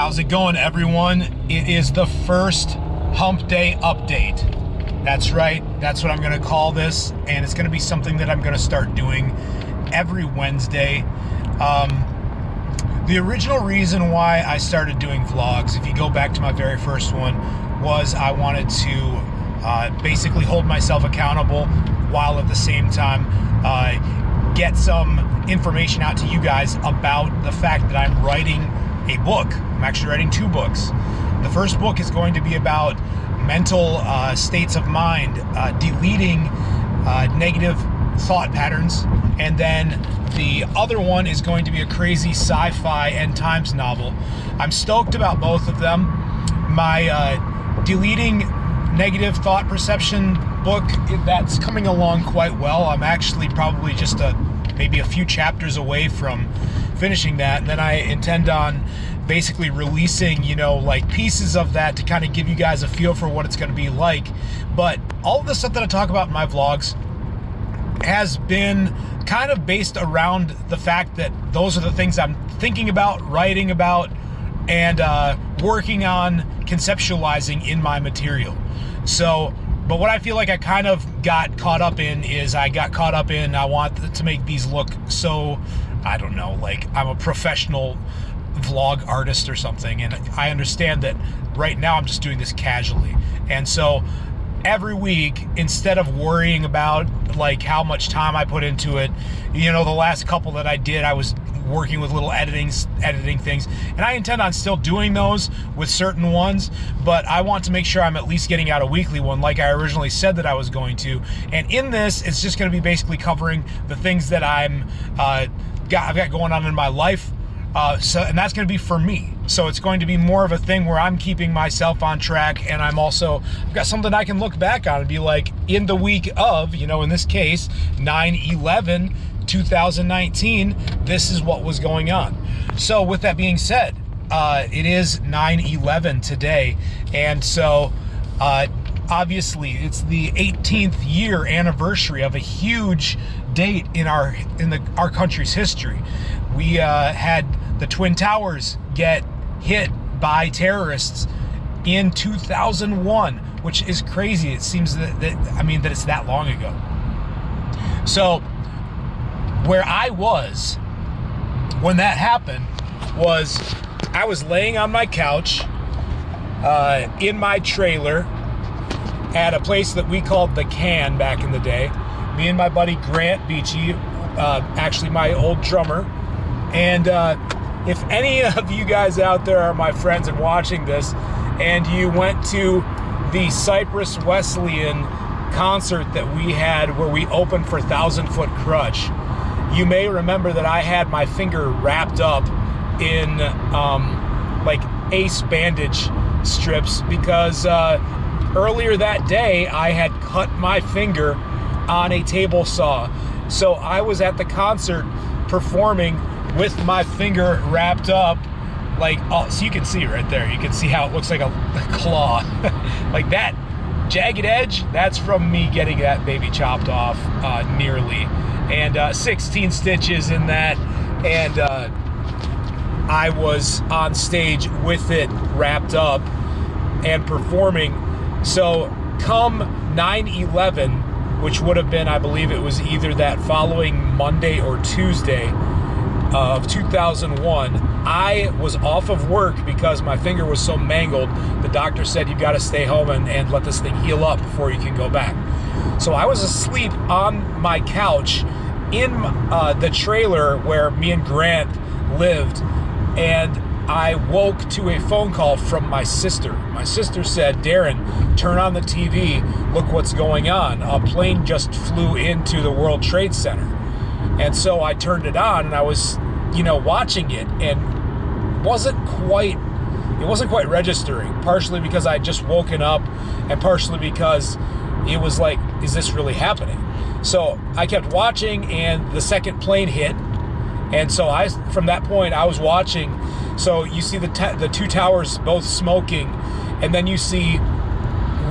How's it going, everyone? It is the first Hump Day update. That's right, that's what I'm gonna call this, and it's gonna be something that I'm gonna start doing every Wednesday. The original reason why I started doing vlogs, if you go back to my very first one, was I wanted to basically hold myself accountable while at the same time get some information out to you guys about the fact that I'm writing a book. I'm actually writing 2 books. The first book is going to be about mental states of mind, deleting negative thought patterns, and then the other one is going to be a crazy sci-fi end times novel. I'm stoked about both of them. My deleting negative thought perception book, that's coming along quite well. I'm actually probably just maybe a few chapters away from finishing that, and then I intend on basically releasing, like pieces of that to kind of give you guys a feel for what it's going to be like. But all of the stuff that I talk about in my vlogs has been kind of based around the fact that those are the things I'm thinking about, writing about, and working on conceptualizing in my material. So, but what I feel like I kind of got caught up in is I want to make these look so, I don't know, like I'm a professional vlog artist or something, and I understand that right now I'm just doing this casually. And so every week, instead of worrying about like how much time I put into it, the last couple that I did, I was working with little editing things, and I intend on still doing those with certain ones, but I want to make sure I'm at least getting out a weekly one like I originally said that I was going to. And in this, it's just going to be basically covering the things that I've got going on in my life, and that's going to be for me. So it's going to be more of a thing where I'm keeping myself on track, and I've got something I can look back on and be like, in the week of, in this case, 9/11/2019, this is what was going on. So with that being said, it is 9/11 today, and so obviously it's the 18th year anniversary of a huge date in our country's history. We had the Twin Towers get hit by terrorists in 2001, which is crazy. It seems that it's that long ago. So where I was when that happened was I was laying on my couch in my trailer at a place that we called the Can back in the day. Me and my buddy Grant Beachy, actually my old drummer. And if any of you guys out there are my friends and watching this, and you went to the Cypress Wesleyan concert that we had where we opened for 1,000 Foot Crutch, you may remember that I had my finger wrapped up in like ace bandage strips because earlier that day I had cut my finger on a table saw. So I was at the concert performing with my finger wrapped up, so you can see right there, you can see how it looks like a claw. Like that jagged edge, that's from me getting that baby chopped off nearly, and 16 stitches in that, and I was on stage with it wrapped up and performing. So come 9/11, which would have been, I believe it was either that following Monday or Tuesday of 2001, I was off of work because my finger was so mangled. The doctor said, you got to stay home and let this thing heal up before you can go back. So I was asleep on my couch in the trailer where me and Grant lived, and I woke to a phone call from my sister. My sister said, Darren, turn on the TV, look what's going on. A plane just flew into the World Trade Center. And so I turned it on, and I was, watching it, and it wasn't quite registering, partially because I'd just woken up, and partially because it was like, is this really happening? So I kept watching, and the second plane hit, and so from that point, I was watching. So you see the 2 towers both smoking, and then you see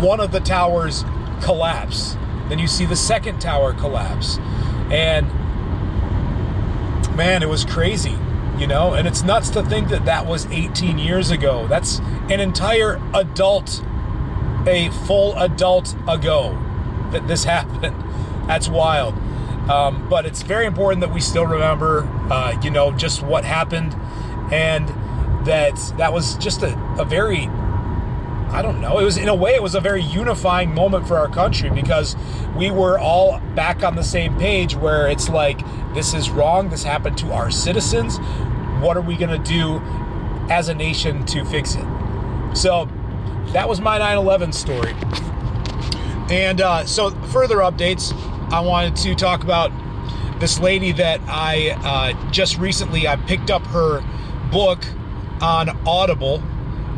one of the towers collapse. Then you see the second tower collapse. And man, it was crazy. And it's nuts to think that that was 18 years ago. That's an entire a full adult ago that this happened. That's wild. But it's very important that we still remember, just what happened, and that was just a very, I don't know, it was a very unifying moment for our country, because we were all back on the same page, where it's like, this is wrong, this happened to our citizens, what are we going to do as a nation to fix it? So that was my 9/11 story. And so further updates, I wanted to talk about this lady that I just recently, I picked up her book on Audible.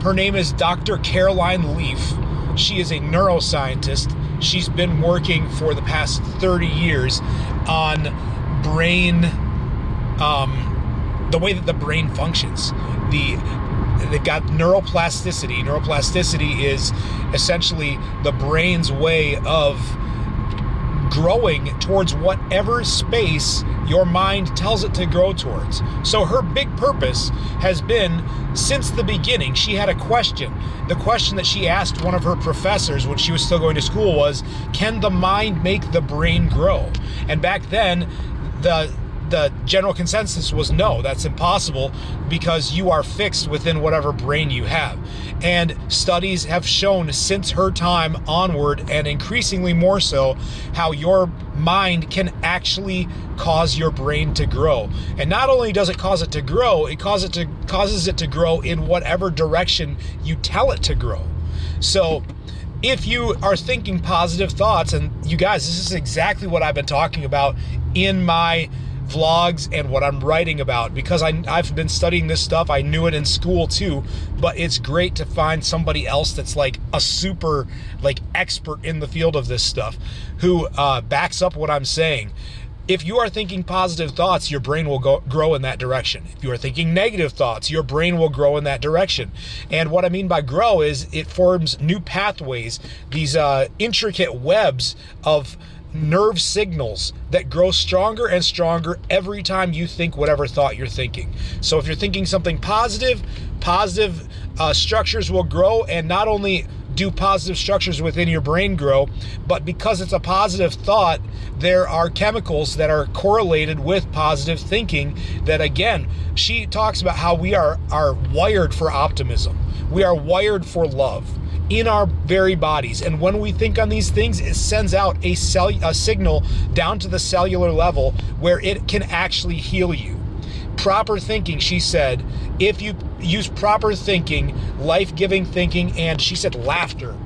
Her name is Dr. Caroline Leaf. She is a neuroscientist. She's been working for the past 30 years on brain, the way that the brain functions. They've got neuroplasticity. Neuroplasticity is essentially the brain's way of growing towards whatever space your mind tells it to grow towards. So her big purpose has been, since the beginning, she had a question. The question that she asked one of her professors when she was still going to school was, can the mind make the brain grow? And back then, the general consensus was no, that's impossible, because you are fixed within whatever brain you have. And studies have shown since her time onward, and increasingly more so, how your mind can actually cause your brain to grow. And not only does it cause it to grow, it causes it to grow in whatever direction you tell it to grow. So if you are thinking positive thoughts, and you guys, this is exactly what I've been talking about in my vlogs and what I'm writing about, because I've been studying this stuff. I knew it in school too, but it's great to find somebody else that's like a super expert in the field of this stuff, who backs up what I'm saying. If you are thinking positive thoughts, your brain will grow in that direction. If you are thinking negative thoughts, your brain will grow in that direction. And what I mean by grow is it forms new pathways, these intricate webs of nerve signals that grow stronger and stronger every time you think whatever thought you're thinking. So if you're thinking something positive structures will grow, and not only do positive structures within your brain grow, but because it's a positive thought, there are chemicals that are correlated with positive thinking that, again, she talks about how we are wired for optimism. We are wired for love in our very bodies. And when we think on these things, it sends out a signal down to the cellular level where it can actually heal you. Proper thinking, she said, if you use proper thinking, life-giving thinking, and she said laughter.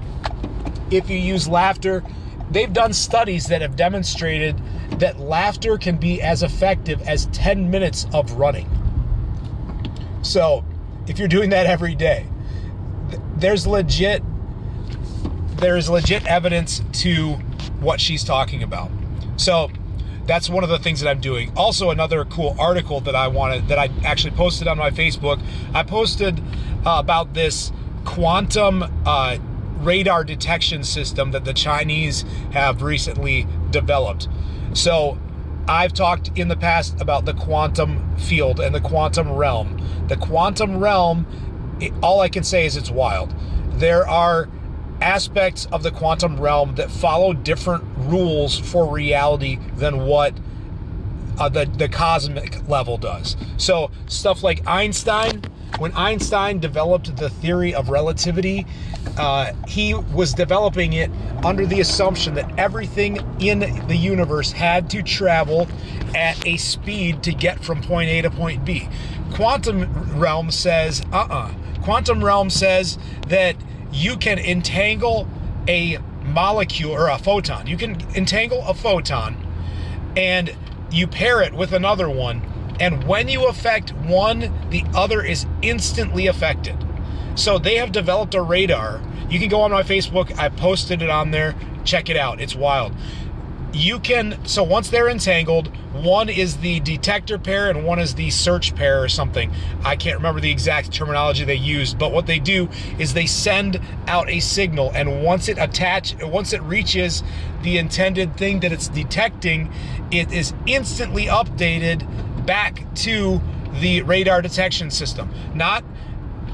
If you use laughter, they've done studies that have demonstrated that laughter can be as effective as 10 minutes of running. So if you're doing that every day, there's legit evidence to what she's talking about. So that's one of the things that I'm doing. Also, another cool article that I actually posted on my Facebook. I posted about this quantum radar detection system that the Chinese have recently developed. So I've talked in the past about the quantum field and the quantum realm. The quantum realm, all I can say is it's wild. There are aspects of the quantum realm that follow different rules for reality than what the cosmic level does. So stuff like Einstein, when Einstein developed the theory of relativity, he was developing it under the assumption that everything in the universe had to travel at a speed to get from point A to point B. Quantum realm says, Quantum realm says that you can entangle a molecule or a photon. You can entangle a photon and you pair it with another one, and when you affect one, the other is instantly affected. So they have developed a radar. You can go on my Facebook. I posted it on there. Check it out. It's wild. So once they're entangled, one is the detector pair and one is the search pair or something. I can't remember the exact terminology they used, but what they do is they send out a signal, and once it reaches the intended thing that it's detecting, it is instantly updated back to the radar detection system. Not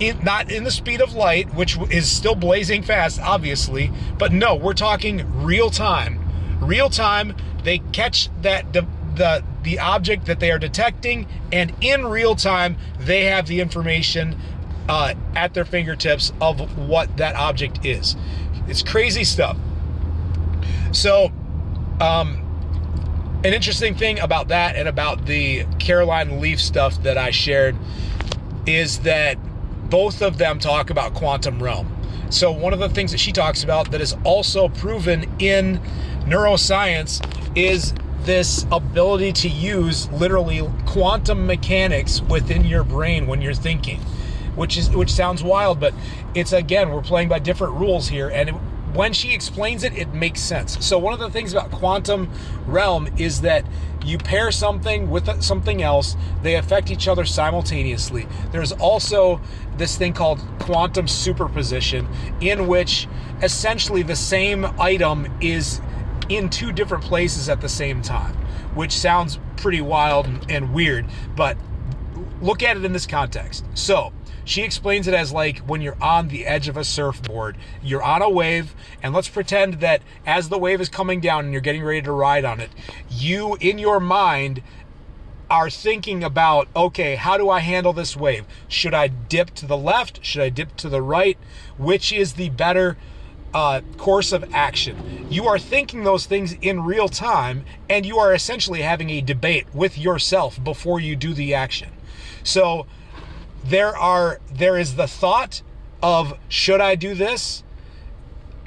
in the speed of light, which is still blazing fast, obviously, but no, we're talking real time. Real time, they catch that the object that they are detecting, and in real time, they have the information at their fingertips of what that object is. It's crazy stuff. So, an interesting thing about that and about the Caroline Leaf stuff that I shared is that both of them talk about quantum realm. So one of the things that she talks about that is also proven in neuroscience is this ability to use literally quantum mechanics within your brain when you're thinking, which sounds wild, but it's, again, we're playing by different rules here, and when she explains it, it makes sense. So one of the things about quantum realm is that you pair something with something else, they affect each other simultaneously. There's also this thing called quantum superposition, in which essentially the same item is in two different places at the same time, which sounds pretty wild and weird, but look at it in this context. So she explains it as like when you're on the edge of a surfboard, you're on a wave, and let's pretend that as the wave is coming down and you're getting ready to ride on it, you, in your mind, are thinking about, okay, how do I handle this wave? Should I dip to the left? Should I dip to the right? Which is the better course of action? You are thinking those things in real time, and you are essentially having a debate with yourself before you do the action. So there is the thought of, should I do this?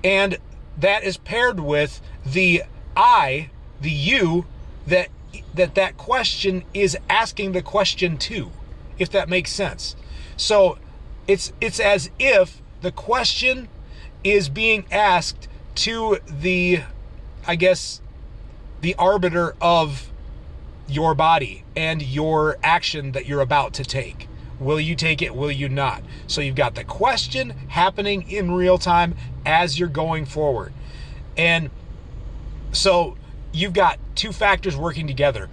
And that is paired with the I, the you, that question is asking the question to, if that makes sense. So it's as if the question is being asked to the, I guess, the arbiter of your body and your action that you're about to take. Will you take it? Will you not? So you've got the question happening in real time as you're going forward. And so you've got two factors working together.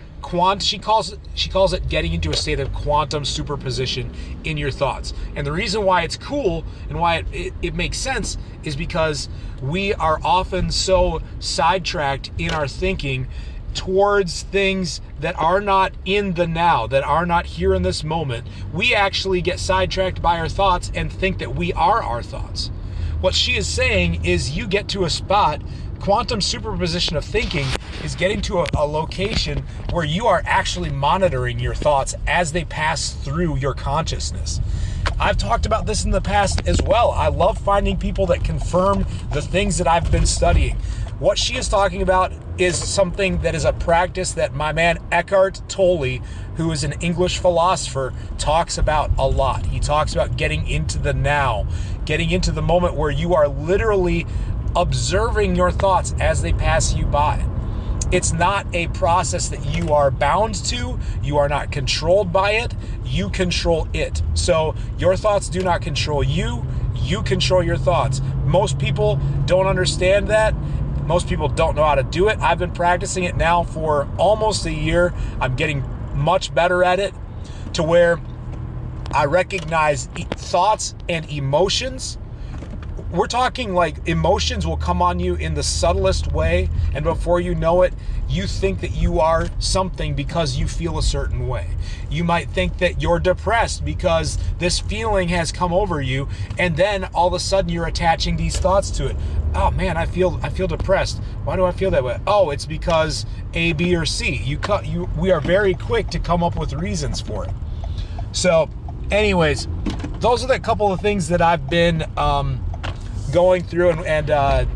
She calls it getting into a state of quantum superposition in your thoughts. And the reason why it's cool and why it makes sense is because we are often so sidetracked in our thinking towards things that are not in the now, that are not here in this moment. We actually get sidetracked by our thoughts and think that we are our thoughts. What she is saying is you get to a spot, quantum superposition of thinking is getting to a location where you are actually monitoring your thoughts as they pass through your consciousness. I've talked about this in the past as well. I love finding people that confirm the things that I've been studying. What she is talking about is something that is a practice that my man Eckhart Tolle, who is an English philosopher, talks about a lot. He talks about getting into the now, getting into the moment where you are literally observing your thoughts as they pass you by. It's not a process that you are bound to. You are not controlled by it. You control it. So your thoughts do not control you. You control your thoughts. Most people don't understand that. Most people don't know how to do it. I've been practicing it now for almost a year. I'm getting much better at it to where I recognize thoughts and emotions. We're talking like emotions will come on you in the subtlest way, and before you know it, you think that you are something because you feel a certain way. You might think that you're depressed because this feeling has come over you, and then all of a sudden you're attaching these thoughts to it. Oh man, I feel depressed. Why do I feel that way? Oh, it's because A, B, or C. We are very quick to come up with reasons for it. So, anyways, those are the couple of things that I've been going through, and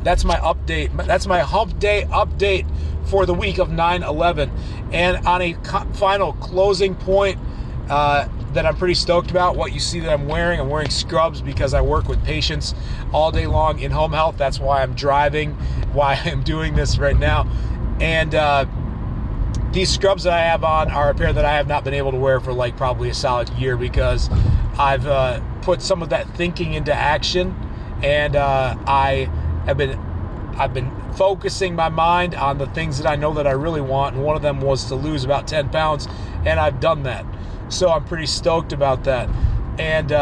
that's my update. That's my hump day update for the week of 9/11. And on a final closing point that I'm pretty stoked about, what you see that I'm wearing scrubs because I work with patients all day long in home health. That's why I'm driving, why I'm doing this right now. And these scrubs that I have on are a pair that I have not been able to wear for like probably a solid year because I've put some of that thinking into action. And I've been focusing my mind on the things that I know that I really want, and one of them was to lose about 10 pounds, and I've done that. So I'm pretty stoked about that. And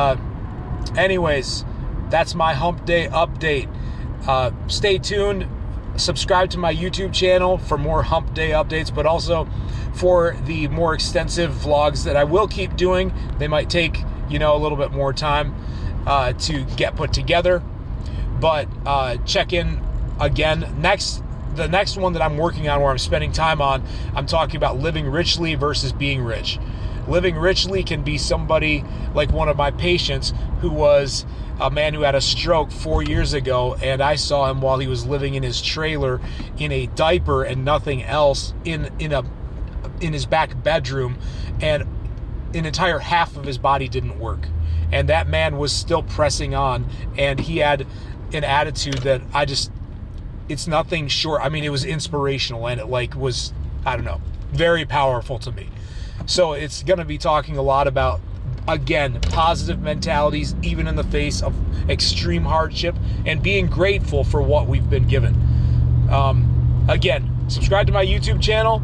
anyways, that's my hump day update. Stay tuned. Subscribe to my YouTube channel for more hump day updates, but also for the more extensive vlogs that I will keep doing. They might take, a little bit more time to get put together, but check in again. The next one that I'm working on, where I'm spending time on, I'm talking about living richly versus being rich. Living richly can be somebody like one of my patients who was a man who had a stroke 4 years ago, and I saw him while he was living in his trailer in a diaper and nothing else in his back bedroom, and an entire half of his body didn't work. And that man was still pressing on, and he had an attitude that it's nothing short. I mean, it was inspirational, and it was, very powerful to me. So it's going to be talking a lot about, again, positive mentalities, even in the face of extreme hardship, and being grateful for what we've been given. Again, subscribe to my YouTube channel.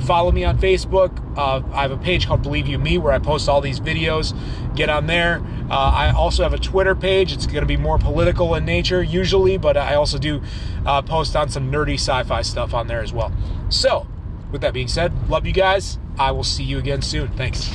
Follow me on Facebook. I have a page called Believe You Me where I post all these videos. Get on there. I also have a Twitter page. It's going to be more political in nature usually, but I also do post on some nerdy sci-fi stuff on there as well. So, with that being said, love you guys. I will see you again soon. Thanks.